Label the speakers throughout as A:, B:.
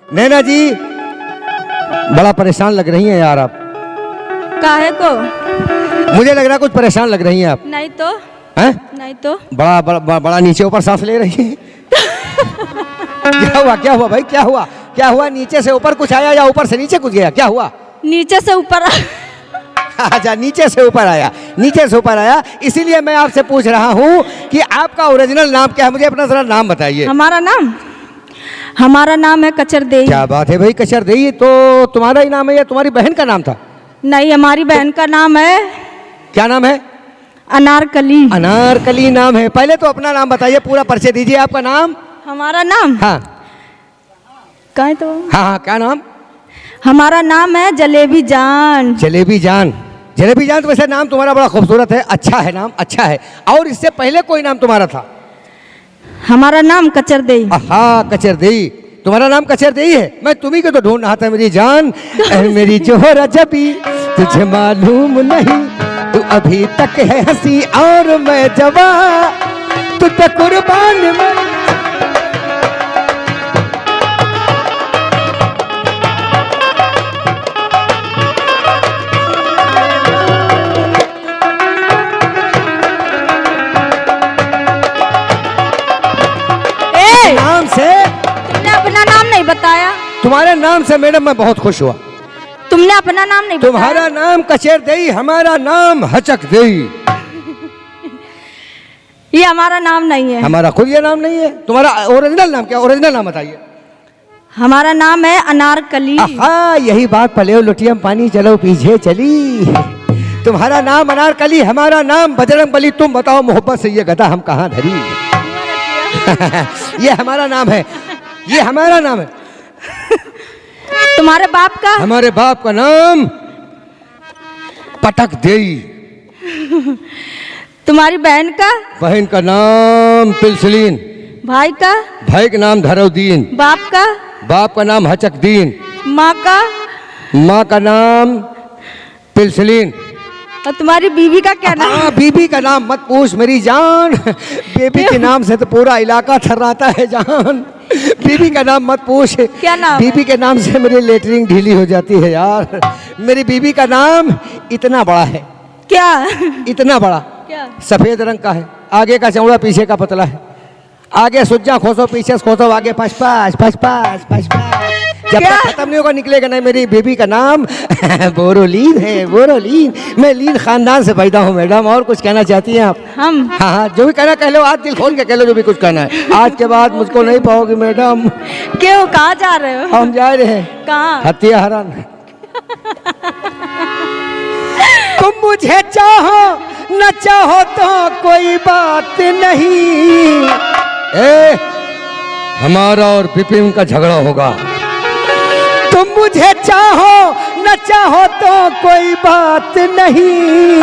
A: नैना जी बड़ा परेशान लग रही हैं यार आप।
B: काहे को?
A: मुझे लग रहा है कुछ परेशान लग रही हैं आप।
B: नहीं तो।
A: हैं?
B: नहीं तो।
A: बड़ा नीचे ऊपर सांस ले रही हैं। क्या हुआ भाई, क्या हुआ? क्या हुआ? नीचे से ऊपर कुछ आया या ऊपर से नीचे कुछ गया? क्या हुआ?
B: नीचे से ऊपर।
A: अच्छा, नीचे से ऊपर आया, नीचे से ऊपर आया। इसीलिए मैं आपसे पूछ रहा हूँ कि आपका ओरिजिनल नाम क्या है? मुझे अपना जरा नाम बताइए।
B: हमारा नाम है कचरदेई।
A: क्या बात है भाई, कचरदेई तो तुम्हारा ही नाम है या तुम्हारी बहन का नाम था?
B: नहीं, हमारी बहन का नाम है।
A: क्या नाम है?
B: अनारकली।
A: अनारकली नाम है। पहले तो अपना नाम बताइए, पूरा परिचय दीजिए। आपका नाम?
B: हमारा नाम?
A: हाँ
B: कहे तो।
A: हाँ, क्या नाम?
B: हमारा नाम है जलेबी जान।
A: जलेबी जान। जलेबी जान तो वैसे नाम तुम्हारा बड़ा खूबसूरत है, अच्छा है नाम, अच्छा है। और इससे पहले कोई नाम तुम्हारा था?
B: हमारा नाम कचरदेई।
A: हाँ, कचरदेई। तुम्हारा नाम कचरदेई है। मैं तुम्ही को तो ढूंढ रहा था मेरी जान। मेरी जोहर जबी तुझे मालूम नहीं, तू अभी तक है हंसी और मैं जवा, तू तो कुर्बान मैं। नाम से
B: तुमने अपना नाम नहीं बताया।
A: तुम्हारे नाम से मैडम मैं बहुत खुश हुआ।
B: तुमने अपना नाम नहीं बताया।
A: तुम्हारा नाम कचरदेई, हमारा नाम हचकदेई।
B: ये हमारा नाम नहीं है।
A: हमारा खुद ये नाम नहीं है। तुम्हारा ओरिजिनल नाम क्या? ओरिजिनल नाम बताइए।
B: हमारा नाम है अनारकली।
A: हाँ, यही बात पले लुटियम पानी चलो पीछे चली। तुम्हारा नाम अनारकली, हमारा नाम बजरंगबली। तुम बताओ मोहब्बत से ये गदा हम कहाँ धरी? ये हमारा नाम है, ये हमारा नाम है।
B: तुम्हारे बाप का?
A: हमारे बाप का नाम पटकदेई।
B: तुम्हारी बहन का?
A: बहन का नाम पिलसलीन।
B: भाई का?
A: भाई का नाम धरौदीन।
B: बाप का?
A: बाप का नाम हचकदीन।
B: माँ का?
A: माँ का नाम पिलसलीन।
B: और तुम्हारी बीवी का क्या नाम?
A: हाँ, बीबी का नाम मत पूछ मेरी जान। बीबी के नाम से तो पूरा इलाका थर्राता है जान। बीबी का नाम मत पूछ।
B: क्या नाम?
A: बीबी के नाम से मेरी लेटरिन ढीली हो जाती है यार। मेरी बीबी का नाम इतना बड़ा है।
B: क्या?
A: इतना बड़ा।
B: क्या?
A: सफेद रंग का है, आगे का चौड़ा पीछे का पतला है। आगे सुज्जा खोसो, पीछे खोसो, आगे पचपास पचपास पचपास। जब तक खत्म नहीं होगा निकलेगा नहीं। मेरी बेबी का नाम बोरोलीन है, बोरोलीन। मैं लीन खानदान से पैदा हूँ मैडम। और कुछ कहना चाहती हैं आप?
B: हम?
A: हाँ हाँ, जो भी कहना कह लो, आज दिल खोल के कह लो जो भी कुछ कहना है। आज के बाद मुझको नहीं पाओगी मैडम।
B: क्यों? कहाँ जा रहे हो?
A: हम जा रहे हैं।
B: कहाँ?
A: हत्या हरण। तुम मुझे चाहो न चाहो तो कोई बात नहीं। हमारा और विपिन का झगड़ा होगा। तुम मुझे चाहो न चाहो तो कोई बात नहीं।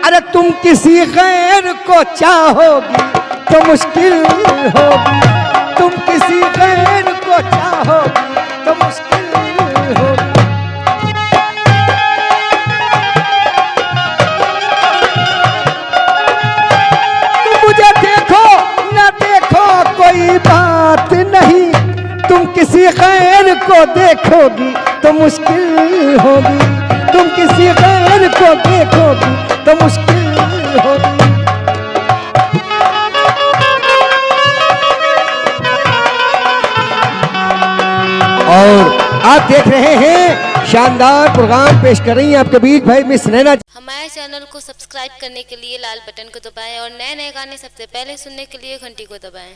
A: अरे तुम किसी गैर को चाहोगी तो मुश्किल होगी। तुम किसी गैर को चाहोगी तो मुश्किल होगी। तुम मुझे देखो न देखो कोई बात नहीं। तुम किसी गैर को देखोगी तो मुश्किल होगी। तुम किसी गैर को देखोगी तो मुश्किल होगी। और आप देख रहे हैं शानदार प्रोग्राम पेश कर रही हैं आपके बीच भाई मिस नैना।
C: हमारे चैनल को सब्सक्राइब करने के लिए लाल बटन को दबाएं और नए नए गाने सबसे पहले सुनने के लिए घंटी को दबाएं।